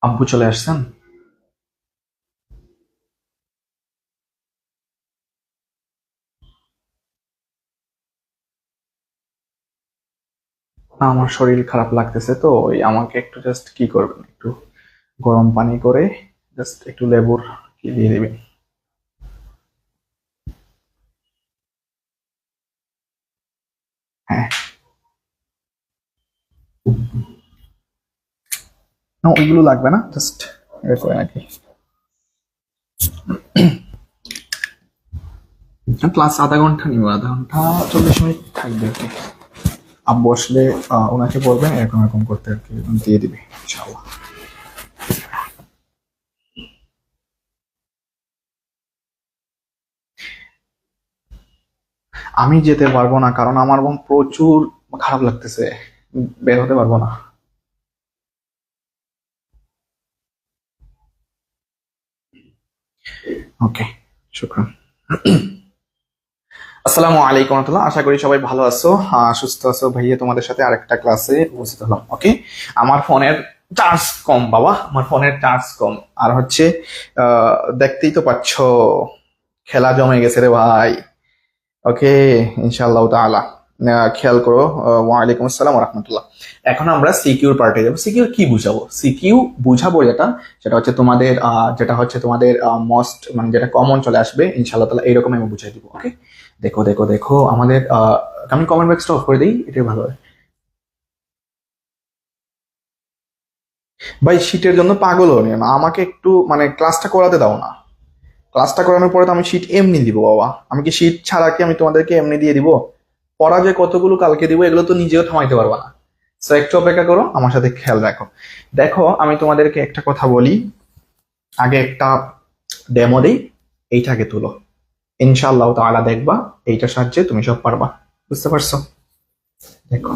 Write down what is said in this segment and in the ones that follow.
আব্বু চলে আসছেন? না, আমার শরীর খারাপ লাগতেছে তো ওই আমাকে একটু জাস্ট কি করবেন, একটু গরম পানি করে জাস্ট একটু লেবুর কি দিয়ে দিবেন। হ্যাঁ। না, ওইগুলো লাগবে না, জাস্ট এ করে নাকি ক্লাস আধা ঘন্টা নিব, আধা ঘন্টা 40 মিনিট থাকবে আর কি। আব্বু আসলে ওনাকে বলবেন এরকম এরকম করতে আর কি, দিয়ে দিবে ইনশাআল্লাহ। আমি যেতে পারবো না কারণ আমার বোন প্রচুর খারাপ লাগতেছে, বের হতে পারবো না। ওকে, শুক্রান। আসসালামু আলাইকুম রহমতুল্লাহ, আশা করি সবাই ভালো আছো, সুস্থ আছো। ভাইয়া তোমাদের সাথে আরেকটা ক্লাসে উপস্থিত হলাম। ওকে, আমার ফোনের চার্জ কম বাবা, আমার ফোনের চার্জ কম। আর হচ্ছে দেখতেই তো পাচ্ছ, খেলা জমে গেছে রে ভাই। ওকে, ইনশাআল্লাহ তাআলা খেয়াল করো। ওয়ালাইকুম আসসালাম রহমতুল্লাহ। এখন আমরা সিকিউর পার্টে যাবো। সিকিউর কি বুঝাবো? সিকিউ বুঝাবো যেটা, সেটা হচ্ছে তোমাদের যেটা হচ্ছে তোমাদের মোস্ট মানে যেটা কমন চলে আসবে ইনশাআল্লাহ তাআলা, এইরকম আমি বুঝাই দিব। ওকে, দেখো দেখো দেখো আমাদের আমি কমেন্ট বক্সটা অফ করে দিই, এটাই ভালো হয়। ভাই শীটের জন্য পাগল হয়ে না, আমাকে একটু মানে ক্লাসটা করাতে দাও না। ক্লাসটা করানোর পরে তো আমি শীট এমনি দিব বাবা। আমি কি শীট ছাড়া কি আমি তোমাদেরকে এমনি দিয়ে দিব? পড়া যে কতগুলো কালকে দিব এগুলো তো নিজেও থামাইতে পারবা না। সো একটু অপেক্ষা করো, আমার সাথে খেয়াল রাখো। দেখো আমি তোমাদেরকে একটা কথা বলি, আগে একটা ডেমো দিই। এইটাকে তুলো, ইনশাআল্লাহ তাআলা দেখবা এইটার সাহায্যে তুমি সব পারবা। বুঝতে পারছো? দেখো,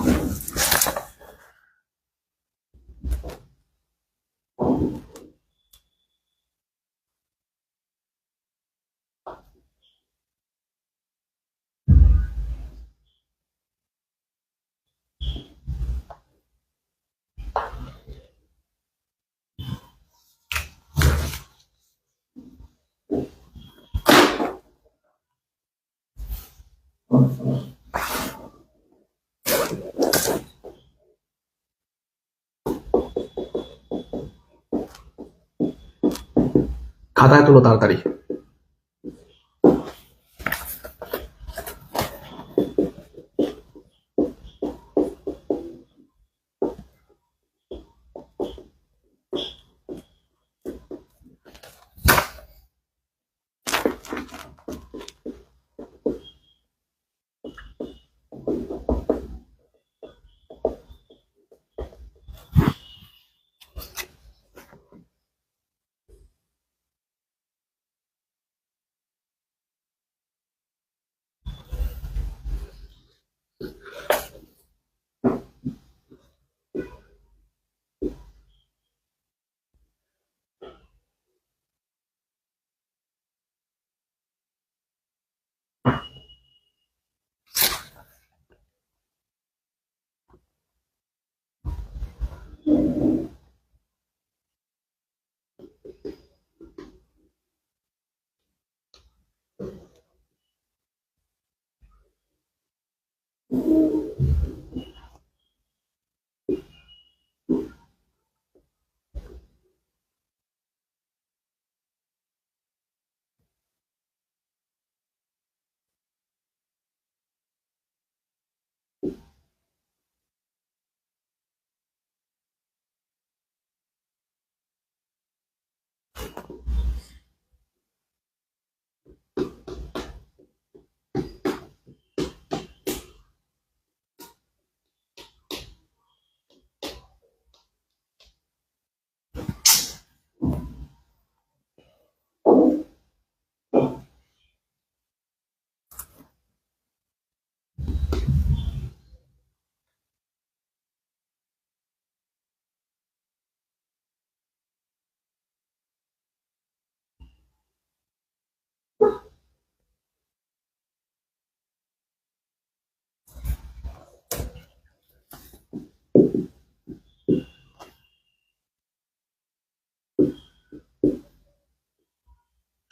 খাতায় তুলো তাড়াতাড়ি।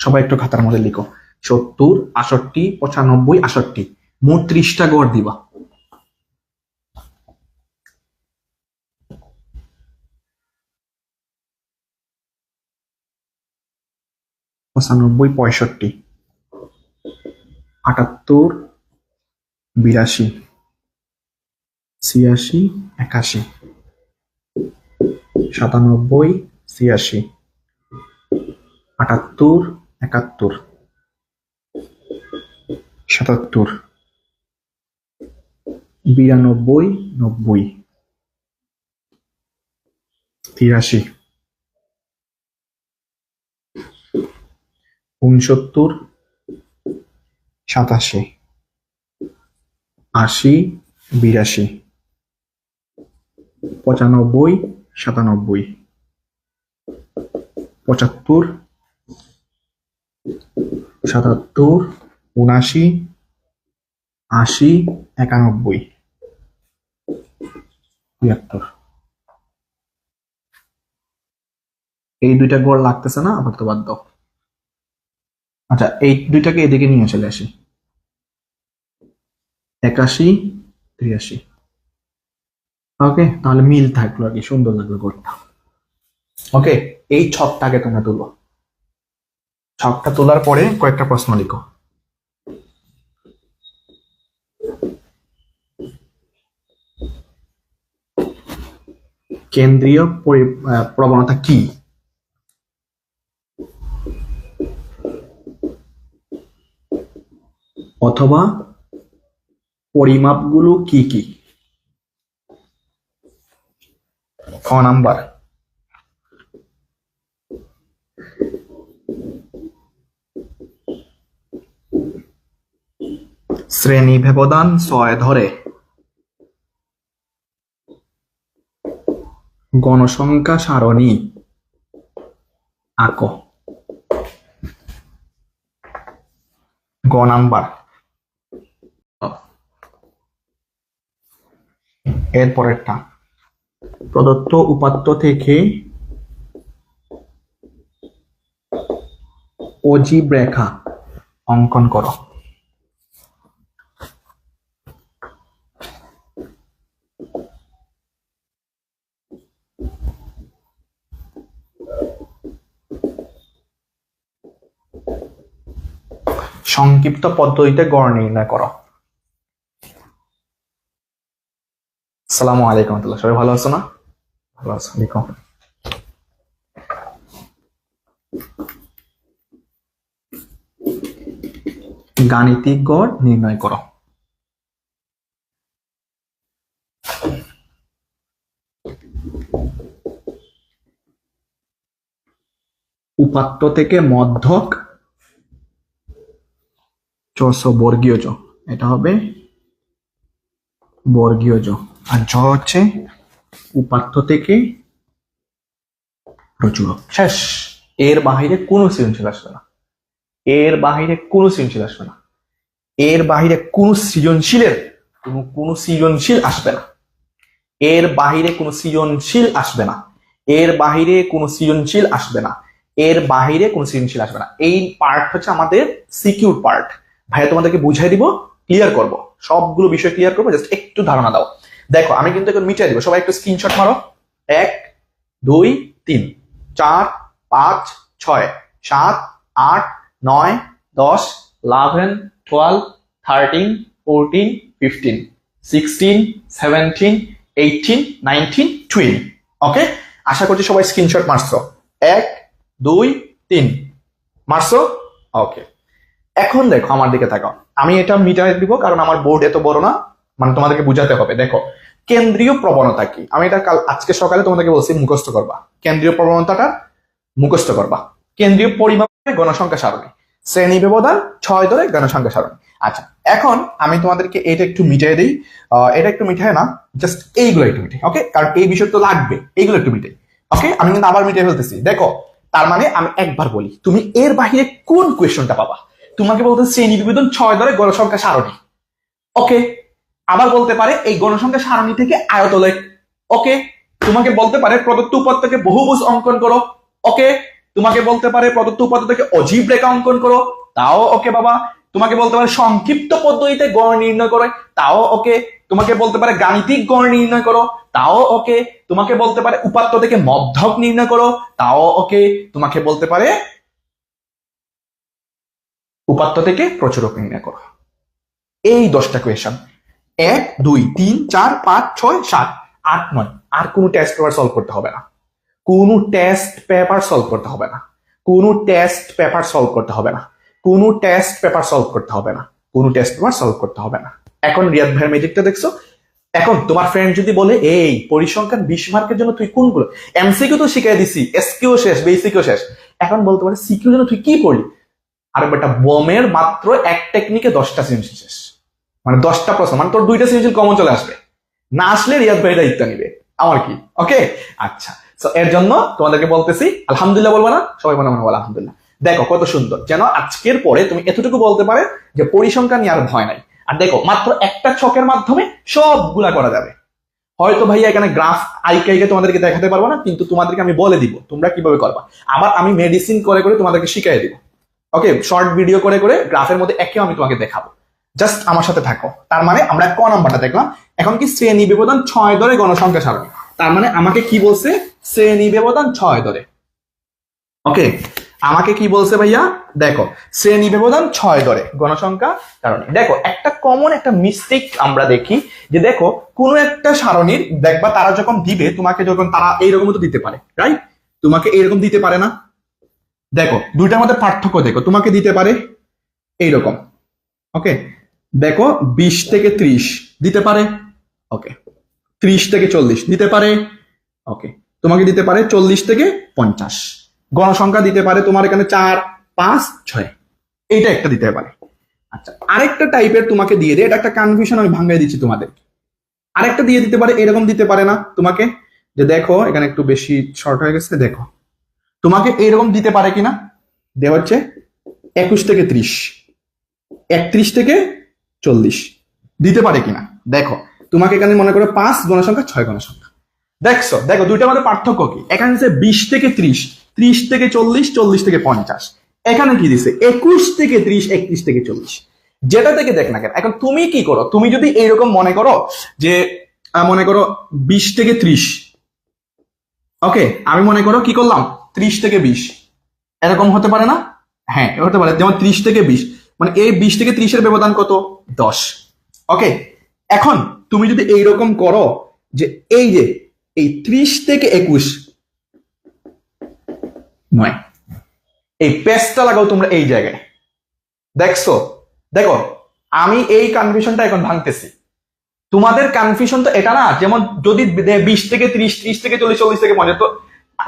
সবাই একটু খাতার মধ্যে লিখো। 70, 68, 95, 68, মোট 30টা গড় দিবা। 95, 65, 78, 82, 86, 81, 97, 86, 78, 71, 77, 92, 90, 83, 69, 87, 80, 82, 95, 97, 75, 77, 79, 80, 91, 73। এই দুইটা গড় লাগতেছে না, আবার তো বাদ দাও। আচ্ছা, এই দুইটাকে এদিকে নিয়ে চলে আসি। 81, 83। ওকে, তাহলে মিল থাকলো আর কি, সুন্দর লাগলো গড়টা। ওকে, এই ছকটাকে তোমরা তুলো। ছকটা তোলার পরে কয়েকটা প্রশ্ন লিখো। কেন্দ্রীয় প্রবণতা কি? অথবা পরিমাপগুলো কি কি? ক নাম্বার, শ্রেণী ব্যবধান 6 ধরে গণসংখ্যা সারণী আঁকো। গ নাম্বার। এরপরেরটা, প্রদত্ত উপাত্ত থেকে অজীব রেখা অঙ্কন করো। সংক্ষিপ্ত পদ্ধতিতে গড় নির্ণয় করো। আসসালামু আলাইকুম, সবাই ভালো আছো না? ভালো আছো, লিখো। গাণিতিক গড় নির্ণয় করো। উপাত্ত থেকে মধ্যক বর্গীয় জ, এটা হবে বর্গীয় জ, আর জ হচ্ছে উপাত্ত থেকে প্রচুরক। শেষ। এর বাহিরে কোনো সৃজনশীল আসবে না, এর বাহিরে কোনো সৃজনশীল আসবে না, এর বাহিরে কোনো সৃজনশীলের কোনো সৃজনশীল আসবে না, এর বাহিরে কোনো সৃজনশীল আসবে না, এর বাহিরে কোনো সৃজনশীল আসবে না, এর বাহিরে কোনো সৃজনশীল আসবে না। এই পার্ট হচ্ছে আমাদের সিকিউর পার্ট। ভাইয়া তোমাদেরকে বুঝাই দিব, ক্লিয়ার করব, সবগুলো বিষয় ক্লিয়ার করবো, জাস্ট একটু ধারণা দাও। দেখো, আমি কিন্তু এখন মিটাই দিব, সবাই একটু স্ক্রিনশট মারো। 1, 2, 3, 4, 5, 6, 7, 8, 9, 10, 11, 12, 13, 14, 15, 16, 17, 18, 19, 20। ওকে, আশা করছি সবাই স্ক্রিনশট মারছো। 1, 2, 3 মারছো। ওকে, এখন দেখো আমার দিকে তাকাও। আমি এটা মিটারে দিব কারণ আমার বোর্ড এত বড় না, মানে তোমাদেরকে বুঝাতে হবে। দেখো, কেন্দ্রীয় প্রবণতা কি, আমি এটা আজকে সকালে তোমাদেরকে বলছি মুখস্থ করবা। কেন্দ্রীয় প্রবণতাটা মুখস্থ করবা। কেন্দ্রীয় পরিমাপে গণসংখ্যা সারণী, শ্রেণী ব্যবধান 6 ধরে গণসংখ্যা সারণী। আচ্ছা, এখন আমি তোমাদেরকে এটা একটু মিটাই দিই। এটা একটু মিটাই না, জাস্ট এইগুলো একটু মিটাই। ওকে, কারণ এই বিষয় তো লাগবে, এইগুলো একটু মিটাই। ওকে, আমি কিন্তু আবার মিটাই ফেলতেছি। দেখো, তার মানে আমি একবার বলি, তুমি এর বাহিরে কোন কোয়েশ্চনটা পাবা? তোমাকে বলতে শ্রেণী বিভেদন 6 ধরে গণসংখ্যা সারণী। ওকে, আবার বলতে পারে এই গণসংখ্যা সারণী থেকে আয়তলেখ। ওকে, তোমাকে বলতে পারে প্রদত্ত উপাত্তকে বহুভুজ অঙ্কন করো। ওকে, তোমাকে বলতে পারে প্রদত্ত উপাত্ত থেকে অজীব রেখা অঙ্কন করো, তাও ওকে বাবা। তোমাকে বলতে পারে সংক্ষিপ্ত পদ্ধতিতে গড় নির্ণয় করো, তাও ওকে। তোমাকে বলতে পারে গাণিতিক গড় নির্ণয় করো, তাও ওকে। তোমাকে বলতে পারে উপাত্ত থেকে মধ্যক নির্ণয় করো, তাও ওকে। তোমাকে বলতে পারে উপাত্ত থেকে প্রচুরক নির্ণয় করো। এই 10টা কোয়েশন, 1 2 3 4 5 6 7 8 9। আর কোনো টেস্ট পেপার সলভ করতে হবে না, কোনো টেস্ট পেপার সলভ করতে হবে না, কোনো টেস্ট পেপার সলভ করতে হবে না, কোনো টেস্ট পেপার সলভ করতে হবে না, কোনো টেস্ট পেপার সলভ করতে হবে না। এখন রিয়াদ ভাইয়ের ম্যাজিকটা দেখছো? এখন তোমার ফ্রেন্ড যদি বলে এই পরিসংখ্যান 20 মার্কের জন্য তুই কোনগুলো, এমসিকিউ তো শিখাই দিছি, এসকিউ শেষ, বেসিকও শেষ, এখন বলতে পারে সিকিউ জন্য তুই কি পড়লি? আরে বেটা, বমের মাত্র এক টেকনিকে 10টা সৃজনশীল শেষ, মানে 10টা প্রশ্ন, মানে তোর 2টা সৃজনশীল কমন চলে আসবে। না আসলে রিয়াদ ভাই দায়িত্ব নিবে, আমার কি? ওকে, আচ্ছা। তো এর জন্য তোমাদেরকে বলতেছি আলহামদুলিল্লাহ বলবো না, সবাই মনে মনে বলো আলহামদুলিল্লাহ। দেখো কত সুন্দর, যেন আজকের পরে তুমি এতটুকু বলতে পারে যে পরিসংখ্যান নিয়ে আর ভয় নাই। আর দেখো মাত্র একটা ছকের মাধ্যমে সবগুলা করা যাবে। হয়তো ভাইয়া এখানে গ্রাফ আইকাইকে তোমাদেরকে দেখাতে পারবো না, কিন্তু তোমাদেরকে আমি বলে দিব তোমরা কিভাবে করবা। আবার আমি মেডিসিন করে করে তোমাদেরকে শিখিয়ে দিব। ওকে, শর্ট ভিডিও করে করে গ্রাফের মধ্যে একেও আমি তোমাকে দেখাবো, জাস্ট আমার সাথে থাকো। তার মানে আমরা ক নাম্বারটা দেখলাম, এখন কি শ্রেণী ব্যবধান 6 ধরে গণসংখ্যা সারণী। তার মানে আমাকে কি বলছে? শ্রেণী ব্যবধান 6 ধরে। ওকে, আমাকে কি বলছে ভাইয়া? দেখো শ্রেণী ব্যবধান 6 ধরে গণসংখ্যা সারণী। দেখো একটা কমন একটা মিস্টেক আমরা দেখি যে দেখো কোনো একটা সারণীর দেখবা তারা যখন দিবে তোমাকে, যখন তারা এইরকম তো দিতে পারে, রাইট? তোমাকে এইরকম দিতে পারে না। দেখো দুইটার মধ্যে পার্থক্য দেখো, তোমাকে দিতে পারে এইরকম। ওকে, দেখো 20 থেকে 30 দিতে পারে, ওকে। 30 থেকে 40 দিতে পারে, ওকে। তোমাকে দিতে পারে 40 থেকে 50। গণসংখ্যা দিতে পারে তোমার এখানে 4 5 6, এইটা একটা দিতে পারে। আচ্ছা, আরেকটা টাইপের তোমাকে দিয়ে দেয়, এটা একটা কনফিউশন আমি ভাঙাই দিচ্ছি তোমাদের। আরেকটা দিয়ে দিতে পারে, এরকম দিতে পারে না তোমাকে, যে দেখো এখানে একটু বেশি শর্ট হয়ে গেছে, দেখো তোমাকে এইরকম দিতে পারে কিনা, দেওয়া হচ্ছে 21 থেকে 30, 31 থেকে 40 দিতে পারে কিনা। দেখো তোমাকে এখানে মনে করো 5 গণসংখ্যা 6 গণসংখ্যা, দেখছো? দেখো দুইটার মধ্যে পার্থক্য কি? এখানে দিচ্ছে 20 থেকে 30, 30 থেকে 40, 40 থেকে 50। এখানে কি দিছে? 21 থেকে 30, 31 থেকে 40। যেটা থেকে দেখ না কেন, এখন তুমি কি করো? তুমি যদি এইরকম মনে করো যে মনে করো 20 থেকে 30, ওকে, আমি মনে করো কি করলাম 30 থেকে 20, এরকম হতে পারে না? হ্যাঁ হতে পারে। যেমন 30 থেকে 20, মানে এই 20 থেকে 30 এর ব্যবধান কত? 10। ওকে, এখন তুমি যদি এইরকম করো যে এই যে এই 30 থেকে 21 নয়, এই পেজটা লাগাও তোমরা এই জায়গায়, দেখছো? দেখো আমি এই কনফিউশনটা এখন ভাঙতেছি। তোমাদের কনফিউশন তো এটা না, যেমন যদি 20 থেকে 30, 30 থেকে 40, 40 থেকে 50, তো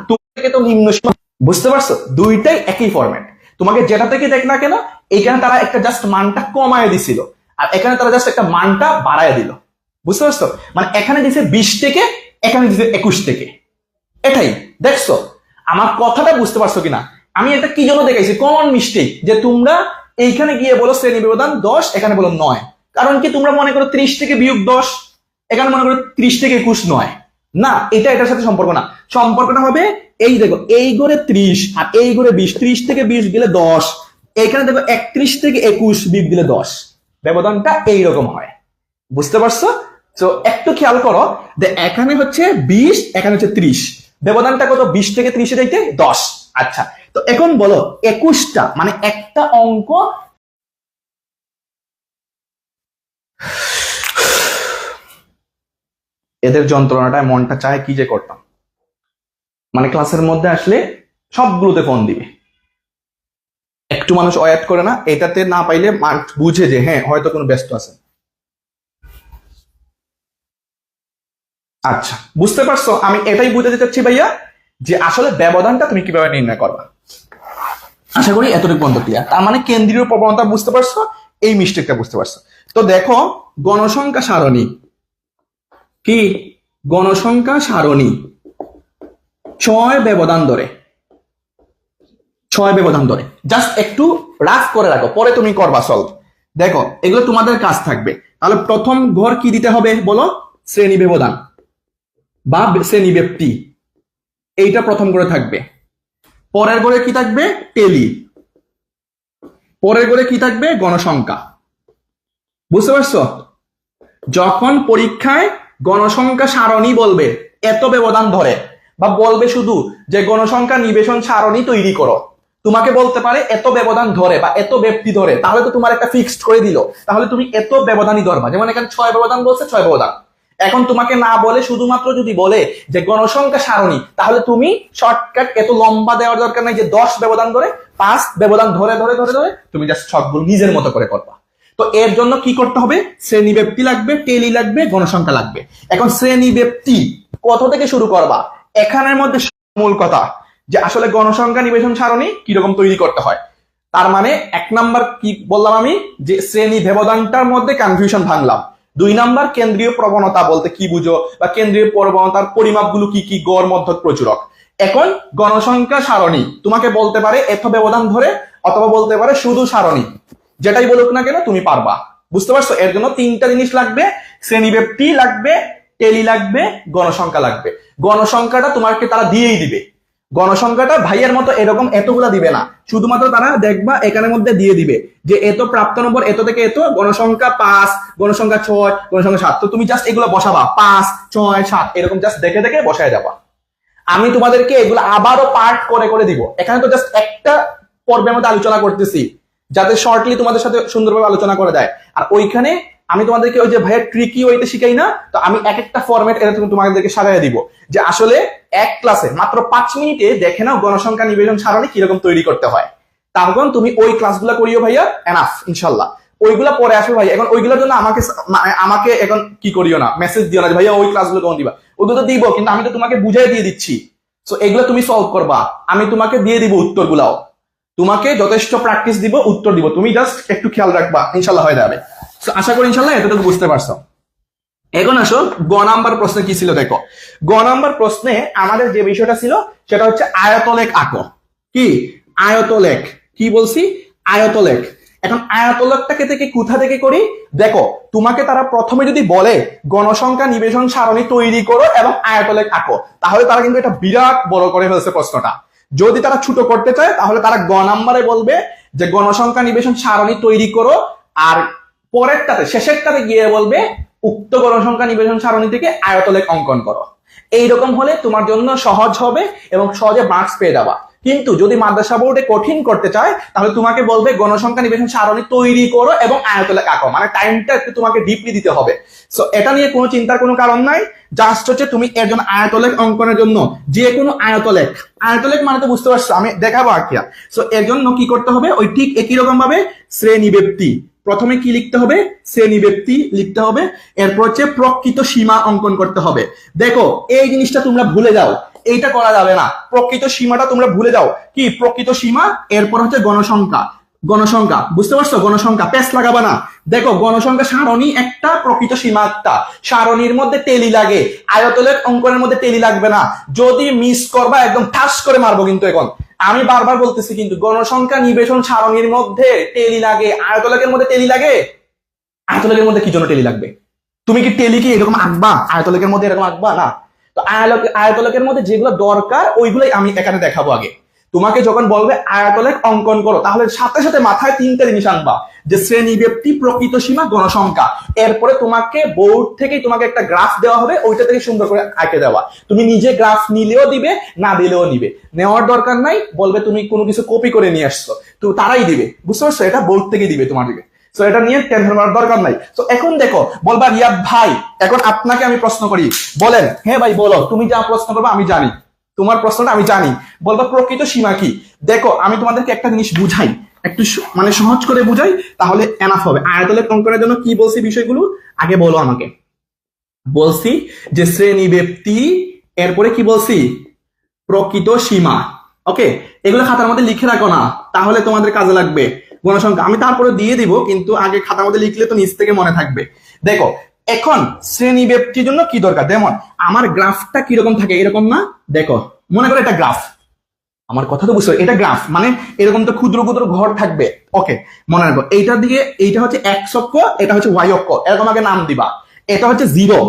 তোমাকে তো নিম্ন সীমা, বুঝতে পারছো? দুইটাই একই ফরম্যাট। তোমাকে যেটা থেকে দেখ না কেন, এখানে তারা একটা জাস্ট মানটা কমায় দিছিল, আর এখানে তারা জাস্ট একটা মানটা বাড়ায় দিল, বুঝতে পারছো? মানে এখানে দিছে 20 থেকে, এখানে দিছে 21 থেকে, এটাই। দেখছো আমার কথাটা বুঝতে পারছো কিনা? আমি এটা কি জন্য দেখাইছি? কমন মিস্টেক, যে তোমরা এইখানে গিয়ে বলো শ্রেণী ব্যবধান 10, এখানে বলো 9। কারণ কি তোমরা মনে করো 30 থেকে বিয়োগ 10, এখানে মনে করো 30 থেকে 21 9। না, এটা এটার সাথে সম্পর্ক না। সম্পর্কটা হবে এই দেখো, এই ঘরে 30 আর এই ঘরে 20, 30 থেকে 20 গেলে 10, এখানে দেখো 31 থেকে 21 বিয়োগ দিলে 10, ব্যবধানটা এইরকম হয়, বুঝতে পারছো? তো একটু খেয়াল করো যে এখানে হচ্ছে 20, এখানে হচ্ছে 30, ব্যবধানটা কত? 20 থেকে 30 এ যাইতে 10। আচ্ছা, তো এখন বলো 21টা মানে একটা অঙ্ক, এদের যন্ত্রণাটায় মনটা চায় কি যে করতাম। মানে ক্লাসের মধ্যে আসলে সবগুলোতে ফোন দিবে, একটু মানুষ ওয়েট করে না, এটাতে না পাইলে বুঝে যে হ্যাঁ হয়তো কোনো ব্যস্ত আছে। আচ্ছা, বুঝতে পারছো? আমি এটাই বুঝাতে চাচ্ছি ভাইয়া, যে আসলে ব্যবধানটা তুমি কিভাবে নির্ণয় করবা। আশা করি এতটুকু পর্যন্ত ক্লিয়ার। তার মানে কেন্দ্রীয় প্রবণতা বুঝতে পারছো, এই মিস্টেকটা বুঝতে পারছো। তো দেখো গণসংখ্যা সারণী কি? গণসংখ্যা সারণী 6 ব্যবধান ধরে, 6 ব্যবধান ধরে। জাস্ট একটু রাফ করে রাখো, পরে তুমি করবা সলভ। দেখো এগুলো তোমাদের কাজ থাকবে। তাহলে প্রথম ঘর কি দিতে হবে বলো? শ্রেণী ব্যবধান বা শ্রেণী ব্যাপ্তি, এইটা প্রথম করে থাকবে। পরের ঘরে কি থাকবে? টেলি। পরের ঘরে কি থাকবে? গণসংখ্যা। বুঝতে পারছো? যখন পরীক্ষায় গণসংখ্যা সারণী বলবে এত ব্যবধান ধরে, বা বলবে শুধু যে গণসংখ্যা নিবেশন সারণী তৈরি করো, তোমাকে বলতে পারে এত ব্যবধান ধরে বা এত ব্যক্তি ধরে, তাহলে তো তোমার একটা ফিক্সড করে দিল, তাহলে তুমি এত ব্যবধানই ধরবা। যেমন এখানে 6 ব্যবধান বলছে, 6 ব্যবধান। এখন তোমাকে না বলে শুধুমাত্র যদি বলে যে গণসংখ্যা সারণী, তাহলে তুমি শর্টকাট এত লম্বা দেওয়ার দরকার নাই যে 10 ব্যবধান ধরে, 5 ব্যবধান ধরে ধরে ধরে ধরে তুমি জাস্ট সবগুলো নিজের মতো করে করবা। তো এর জন্য কি করতে হবে? শ্রেণী ব্যক্তি লাগবে, টেলি লাগবে, গণসংখ্যা লাগবে। এখন শ্রেণী ব্যক্তি কত থেকে শুরু করবা? এখানের মধ্যে মূল কথা যে আসলে গণসংখ্যা নিবেশন সারণী কিরকম তৈরি করতে হয়। তার মানে 1 নাম্বার কি বললাম আমি, যে শ্রেণী ব্যবধানটার মধ্যে কনফিউশন ভাঙলাম। 2 নাম্বার কেন্দ্রীয় প্রবণতা বলতে কি বুঝো, বা কেন্দ্রীয় প্রবণতার পরিমাপগুলো কি কি, গড়, মধ্যক, প্রচুরক। এখন গণসংখ্যা সারণী তোমাকে বলতে পারে এত ব্যবধান ধরে, অথবা বলতে পারে শুধু সারণী, যেটাই বলুক না কেন তুমি পারবা। বুঝতে পারছো? এর জন্য 3টা জিনিস লাগবে, শ্রেণী ব্যক্তি লাগবে, টেলি লাগবে, গণসংখ্যা লাগবে। গণসংখ্যাটা তোমাকে তারা দিয়েই দিবে। গণসংখ্যাটা ভাইয়ের মতো এরকম এতগুলা দিবে না, শুধুমাত্র তারা দেখবা এখানের মধ্যে দিয়ে দিবে যে এত প্রাপ্ত নম্বর এত থেকে এত, গণসংখ্যা 5, গণসংখ্যা 6, গণসংখ্যা 7। তো তুমি জাস্ট এগুলো বসাবা, 5, 6, 7 এরকম জাস্ট দেখে দেখে বসায় যাবা। আমি তোমাদেরকে এগুলো আবারও পার্ট করে করে দিব। এখানে তো জাস্ট একটা পর্বের মধ্যে আলোচনা করতেছি যাতে শর্টলি তোমাদের সাথে সুন্দরভাবে আলোচনা করা যায়। আর ওইখানে আমি তোমাদেরকে ওই যে ভাইয়ের ট্রিকি ওইতে শিখাই না, তো আমি এক একটা ফরম্যাট এটা তোমাদেরকে সাজায় দিব, যে আসলে এক ক্লাসে মাত্র 5 মিনিটে দেখে নাও গণসংখ্যা নিবেশন সারণী কিরকম তৈরি করতে হয়। তখন তুমি ওই ক্লাসগুলো করিও ভাইয়া, এনাফ ইনশাল্লাহ। ওইগুলা পরে আসবে ভাই। এখন ওইগুলোর জন্য আমাকে এখন কি করিও না, মেসেজ দিও না যে ভাইয়া ওই ক্লাসগুলো কখন দিবা। ওগুলো তো দিব, কিন্তু আমি তো তোমাকে বুঝাই দিয়ে দিচ্ছি। সো এগুলো তুমি সলভ করবা, আমি তোমাকে দিয়ে দিব উত্তরগুলাও। তোমাকে যথেষ্ট প্র্যাকটিস দিব, উত্তর দিব, তুমি জাস্ট একটু খেয়াল রাখবা, ইনশাল্লাহ হয়ে যাবে। আশা করি ইনশাল্লাহ এতটুকু বুঝতে পারছো। এখন আসো গ নাম্বার প্রশ্নে কি ছিল দেখো। গ নাম্বার প্রশ্নে আমাদের যে বিষয়টা ছিল সেটা হচ্ছে আয়তলেখ আঁকো। কি আয়তলেখ? কি বলছি? আয়তলেখ। এখন আয়তলেখটাকে থেকে কোথা থেকে করি দেখো। তোমাকে তারা প্রথমে যদি বলে গণসংখ্যা নিবেশন সারণী তৈরি করো এবং আয়তলেখ আঁকো, তাহলে তারা কিন্তু এটা বিরাট বড় করে ফেলছে প্রশ্নটা। যদি তারা ছোট করতে চায় তাহলে তারা গ নাম্বারে বলবে যে গণসংখ্যা নিবেশন সারণী তৈরি করো, আর পরেরটাতে শেষেরটাতে গিয়ে বলবে উক্ত গণসংখ্যা নিবেশন সারণী থেকে আয়তলেখ অঙ্কন করো। এইরকম হলে তোমার জন্য সহজ হবে এবং সহজে মার্কস পেয়ে যাবা। কিন্তু যদি মাদ্রাসা বোর্ডে কঠিন করতে চায় তাহলে তোমাকে বলবে গণসংখ্যা নিবেশন সারণী তৈরি করো এবং আয়তলেখ আঁকো, মানে টাইমটা একটু তোমাকে ডিপলি দিতে হবে। সো এটা নিয়ে কোনো চিন্তার কোনো কারণ নাই। জাস্ট হচ্ছে তুমি এর জন্য আয়তলেখ অঙ্কনের জন্য যে কোনো আয়তলেখ, আয়তলেখ মানে তো বুঝতে পারছো, আমি দেখাবো আঁকিয়া। সো এর জন্য কি করতে হবে, ওই ঠিক একই রকম ভাবে শ্রেণী ব্যক্তি, প্রথমে কি লিখতে হবে? শ্রেণী ব্যক্তি লিখতে হবে। এরপর হচ্ছে প্রকৃত সীমা অঙ্কন করতে হবে। দেখো এই জিনিসটা তোমরা ভুলে যাও, এইটা করা যাবে না। প্রকৃত সীমাটা তোমরা ভুলে যাও। কি প্রকৃত সীমা? এরপর হচ্ছে গণসংখ্যা। গণসংখ্যা বুঝতে পারছো? গণসংখ্যা পেস লাগাবা না। দেখো গণসংখ্যা সারণী একটা, প্রকৃত সীমা একটা। সারণীর মধ্যে টেলি লাগে, আয়তলেখ অঙ্কনের মধ্যে টেলি লাগবে না। যদি মিস করবা একদম ঠাস করে মারবো কিন্তু। এখন আমি বারবার বলতেছি কিন্তু গণসংখ্যা নিবেশন সারণীর মধ্যে টেলি লাগে, আয়তলেখের মধ্যে টেলি লাগে। আয়তলেখের মধ্যে কি জন্য টেলি লাগবে? তুমি কি টেলি কি এরকম আঁকবা? আয়তলেখের মধ্যে এরকম আঁকবা না। তো আয়তলেখের মধ্যে যেগুলো দরকার ওইগুলোই আমি এখানে দেখাবো। আগে তোমাকে যখন বলবে আয়তলেখ অঙ্কন করো, তাহলে সাথে সাথে মাথায় 3টা জিনিস আনবা, যে শ্রেণী ব্যক্তি, প্রকৃত সীমা, গণসংখ্যা। এরপরে তোমাকে বোর্ড থেকে তোমাকে একটা গ্রাফ দেওয়া হবে, ওইটা থেকে সুন্দর করে আঁকে দেওয়া। তুমি নিজে গ্রাফ নিলেও দিবে, না দিলেও নিবে, নেওয়ার দরকার নাই। বলবে তুমি কোনো কিছু কপি করে নিয়ে আসছো, তো তারাই দিবে। বুঝতে পারছো? এটা বোর্ড থেকে দিবে তোমার দিবে। তো এটা নিয়ে টেনশন করার দরকার নাই। তো এখন দেখো, বলবা রিয়াদ ভাই, এখন আপনাকে আমি প্রশ্ন করি, বলেন। হ্যাঁ ভাই বলো, তুমি যা প্রশ্ন করবা আমি জানি, তোমার প্রশ্নটা আমি জানি। বলবা প্রকৃত সীমা কি। দেখো আমি তোমাদেরকে একটা জিনিস বুঝাই, একটু মানে সহজ করে বুঝাই, তাহলে এনাফ হবে। আয়তলেখ অঙ্কনের জন্য কি বলছি বিষয়গুলো আগে বলো আমাকে। বলছি যে শ্রেণী ব্যক্তি, এরপরে কি বলছি? প্রকৃত সীমা। ওকে, এগুলো খাতার মধ্যে লিখে রাখো না, তাহলে তোমাদের কাজে লাগবে। গণসংখ্যা আমি তারপরে দিয়ে দিব, কিন্তু আগে খাতার মধ্যে লিখলে তো নিচ থেকে মনে থাকবে। দেখো এখন শ্রেণী ব্যক্তির জন্য কি দরকার, যেমন আমার গ্রাফটা কিরকম থাকে এরকম না। দেখো মনে করো এটা গ্রাফ, আমার কথা তো বুঝছো, এটা গ্রাফ মানে এরকম তো ক্ষুদ্র ক্ষুদ্র ঘর থাকবে। ওকে, মনে রাখো এইটার দিকে, এইটা হচ্ছে এক্স অক্ষ, এটা হচ্ছে ওয়াই অক্ষ, এরকম আগে নাম দিবা। এটা হচ্ছে 0।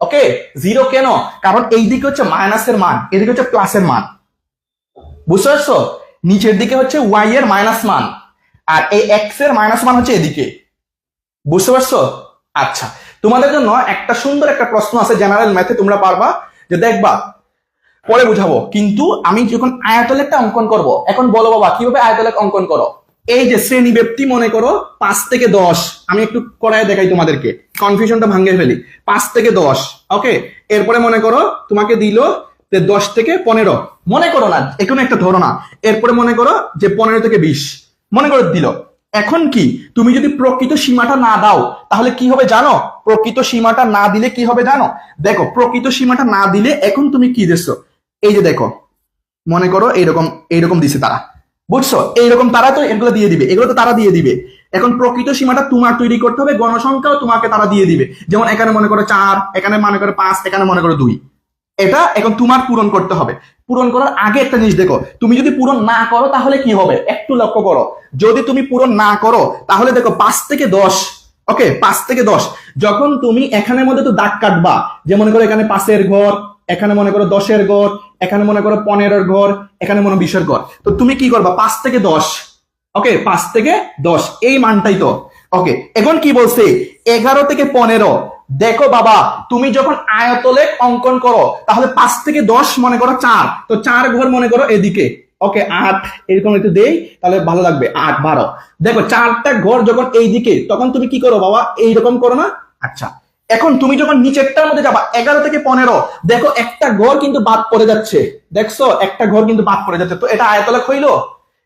ওকে, 0 কেন? কারণ এই দিকে হচ্ছে মাইনাসের মান, এদিকে হচ্ছে প্লাসের মান। বুঝতে পারছো? নিচের দিকে হচ্ছে ওয়াই এর মাইনাস মান, আর এই এক্স এর মাইনাস মান হচ্ছে এদিকে। বুঝতে পারছো? আচ্ছা, তোমাদের জন্য একটা সুন্দর একটা প্রশ্ন আছে জেনারেল ম্যাথে, তোমরা পারবা, যে দেখবা পরে বুঝাবো, কিন্তু আমি যখন আয়তলেখটা অঙ্কন করব, এখন বলো বাবা কিভাবে আয়তলেখ অঙ্কন করো। এই যে শ্রেণী ব্যক্তি মনে করো 5 থেকে 10, আমি একটু করায় দেখাই তোমাদেরকে, কনফিউশনটা ভাঙিয়ে ফেলি। 5 থেকে 10, ওকে। এরপরে মনে করো তোমাকে দিল 10 থেকে 15, মনে করো না, এখন একটা ধরো না। এরপরে মনে করো যে 15 থেকে 20, মনে করো দিল। এখন কি তুমি যদি প্রকৃত সীমাটা না দাও তাহলে কি হবে জানো? প্রকৃত সীমাটা না দিলে কি হবে জানো? দেখো, প্রকৃত সীমাটা না দিলে এখন তুমি কি দিচ্ছ, এই যে দেখো, মনে করো এইরকম এইরকম দিছে তারা, বুঝছো? এইরকম তারা তো এগুলো দিয়ে দিবে, এগুলো তো তারা দিয়ে দিবে। এখন প্রকৃত সীমাটা তোমার তৈরি করতে হবে, গণসংখ্যাও তোমাকে তারা দিয়ে দিবে। যেমন এখানে মনে করো 4, এখানে মনে করো 5, এখানে মনে করো 2। এটা এখন তোমার পূরণ করতে হবে। পূরণ করার আগে একটা জিনিস দেখো, তুমি যদি পূরণ না করো তাহলে কি হবে একটু লক্ষ্য করো। যদি তুমি পূরণ না করো তাহলে দেখো 5 থেকে 10, ওকে, 5 থেকে 10, যখন তুমি এখানের মধ্যে তো দাগ কাটবা, যে মনে করো এখানে 5-এর ঘর, এখানে মনে করো 10-এর ঘর, এখানে মনে করো 15-এর ঘর, এখানে মনে 20-এর ঘর, তো তুমি কি করবা 5 থেকে 10, ওকে, 5 থেকে 10 এই মানটাই তো, ওকে। এখন কি বলছে 11 থেকে 15, দেখো বাবা তুমি যখন আয়তলেখ অঙ্কন করো তাহলে 5 থেকে 10 মনে করো 4, তো 4 ঘর মনে করো এদিকে, ওকে, 8 এরকম একটু দেই তাহলে ভালো লাগবে, 8 12, দেখো 4টা ঘর যখন এইদিকে, তখন তুমি কি করো বাবা এইরকম করো না? আচ্ছা, এখন তুমি যখন নিচেরটার মধ্যে যাবা 11 থেকে 15, দেখো একটা ঘর কিন্তু বাদ পড়ে যাচ্ছে, দেখছো একটা ঘর কিন্তু বাদ পড়ে যাচ্ছে, তো এটা আয়তলেখ হইলো?